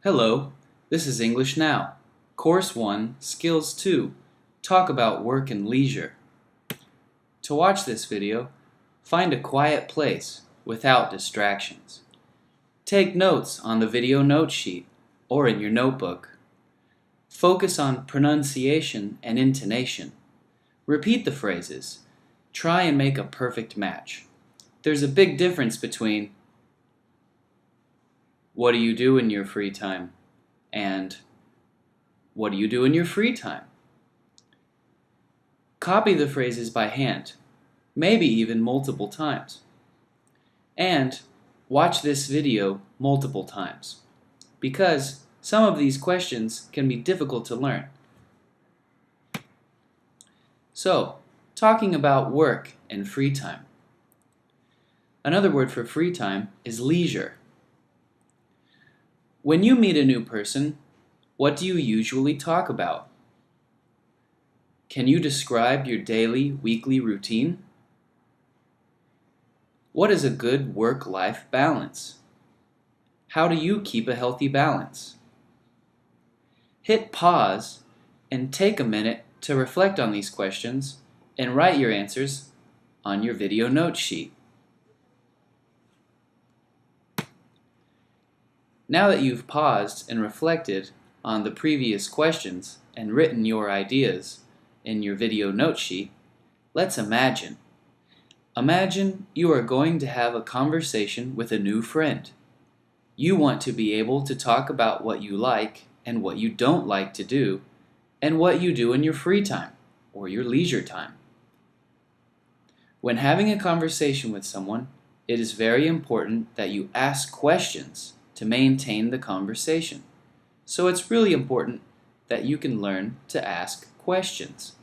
Hello, this is English Now. Course 1, Skills 2, Talk about Work and Leisure. To watch this video, find a quiet place without distractions. Take notes on the video note sheet or in your notebook. Focus on pronunciation and intonation. Repeat the phrases. Try and make a perfect match. There's a big difference between "What do you do in your free time?" and "What do you do in your free time?" Copy the phrases by hand, maybe even multiple times. And watch this video multiple times, because some of these questions can be difficult to learn. So, talking about work and free time. Another word for free time is leisure. When you meet a new person, what do you usually talk about? Can you describe your daily, weekly routine? What is a good work-life balance? How do you keep a healthy balance? Hit pause and take a minute to reflect on these questions and write your answers on your video note sheet. Now that you've paused and reflected on the previous questions and written your ideas in your video note sheet, let's imagine. Imagine you are going to have a conversation with a new friend. You want to be able to talk about what you like and what you don't like to do, and what you do in your free time or your leisure time. When having a conversation with someone, it is very important that you ask questions to maintain the conversation. So it's really important that you can learn to ask questions.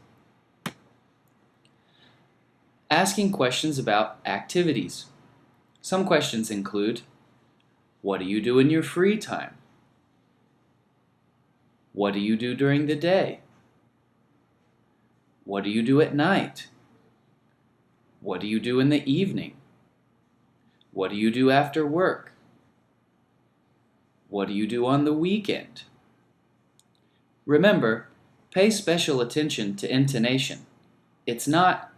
Asking questions about activities. Some questions include, what do you do in your free time? What do you do during the day? What do you do at night? What do you do in the evening? What do you do after work? What do you do on the weekend? Remember, pay special attention to intonation. It's not,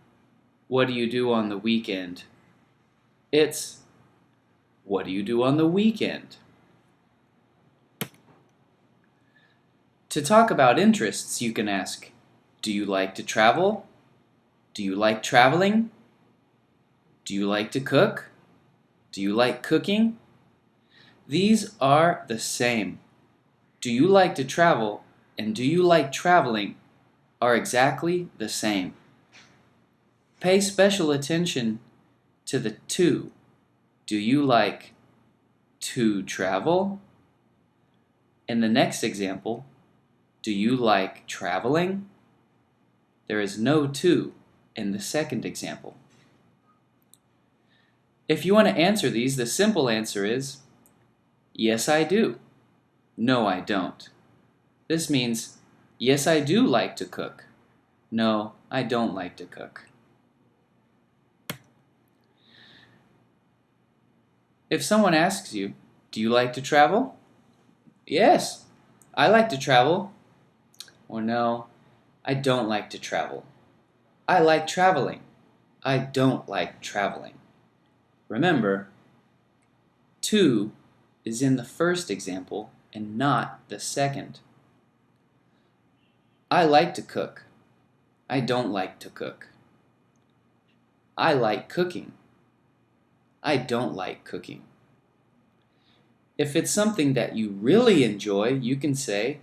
what do you do on the weekend? It's, what do you do on the weekend? To talk about interests, you can ask, do you like to travel? Do you like traveling? Do you like to cook? Do you like cooking? These are the same. Do you like to travel and do you like traveling are exactly the same. Pay special attention to the to. Do you like to travel? In the next example, do you like traveling? There is no to in the second example. If you want to answer these, the simple answer is, yes, I do. No, I don't. This means, yes, I do like to cook. No, I don't like to cook. If someone asks you, do you like to travel? Yes, I like to travel. Or no, I don't like to travel. I like traveling. I don't like traveling. Remember, to is in the first example and not the second. I like to cook. I don't like to cook. I like cooking. I don't like cooking. If it's something that you really enjoy, you can say,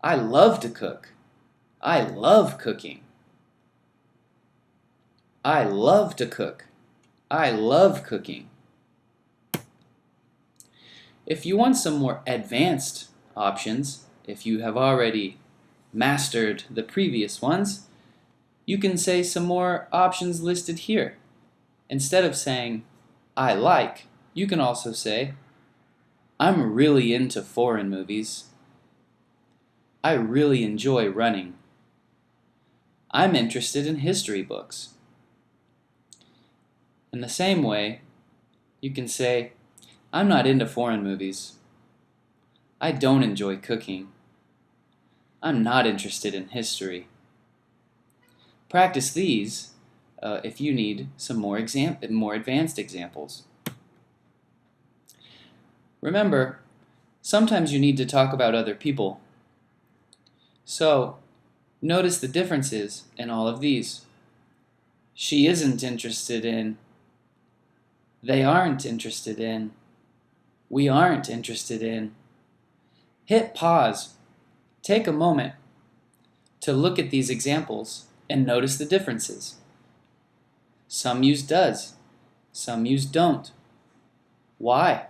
I love to cook. I love cooking. I love to cook. I love cooking. If you want some more advanced options, if you have already mastered the previous ones, you can say some more options listed here. Instead of saying, I like, you can also say, I'm really into foreign movies. I really enjoy running. I'm interested in history books. In the same way, you can say, I'm not into foreign movies. I don't enjoy cooking. I'm not interested in history. Practice these if you need some more advanced examples. Remember, sometimes you need to talk about other people. So, notice the differences in all of these. She isn't interested in. They aren't interested in. We aren't interested in. Hit pause. Take a moment to look at these examples and notice the differences. Some use does. Some use don't. Why?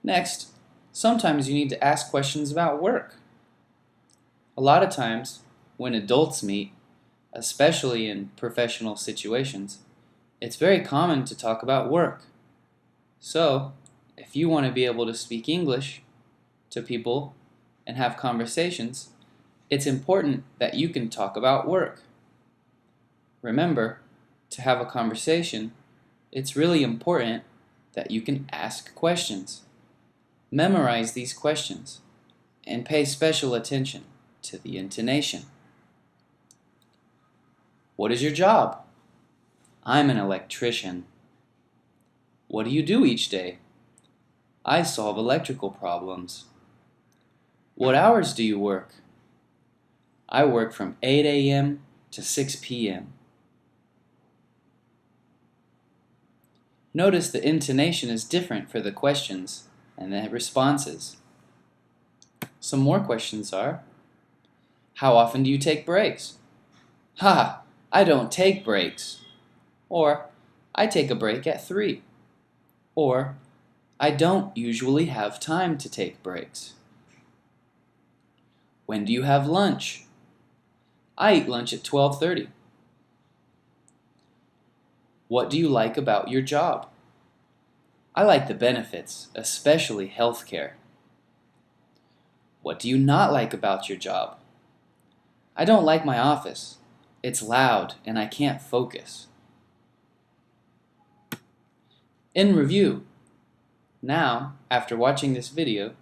Next, sometimes you need to ask questions about work. A lot of times, when adults meet, especially in professional situations, it's very common to talk about work. So, if you want to be able to speak English to people and have conversations, it's important that you can talk about work. Remember, to have a conversation, it's really important that you can ask questions. Memorize these questions and pay special attention to the intonation. What is your job? I'm an electrician. What do you do each day? I solve electrical problems. What hours do you work? I work from 8 a.m. to 6 p.m. Notice the intonation is different for the questions and the responses. Some more questions are, how often do you take breaks? Ha! I don't take breaks. Or, I take a break at 3. Or, I don't usually have time to take breaks. When do you have lunch? I eat lunch at 12:30. What do you like about your job? I like the benefits, especially health care. What do you not like about your job? I don't like my office. It's loud and I can't focus. In review, now, after watching this video,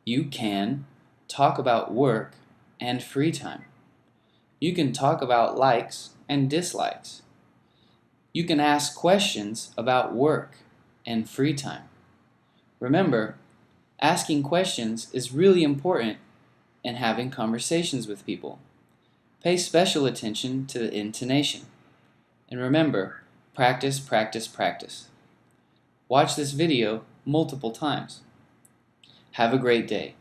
you can talk about work and free time. You can talk about likes and dislikes. You can ask questions about work and free time. Remember, asking questions is really important in having conversations with people. Pay special attention to the intonation. And remember, practice, practice, practice. Watch this video multiple times. Have a great day.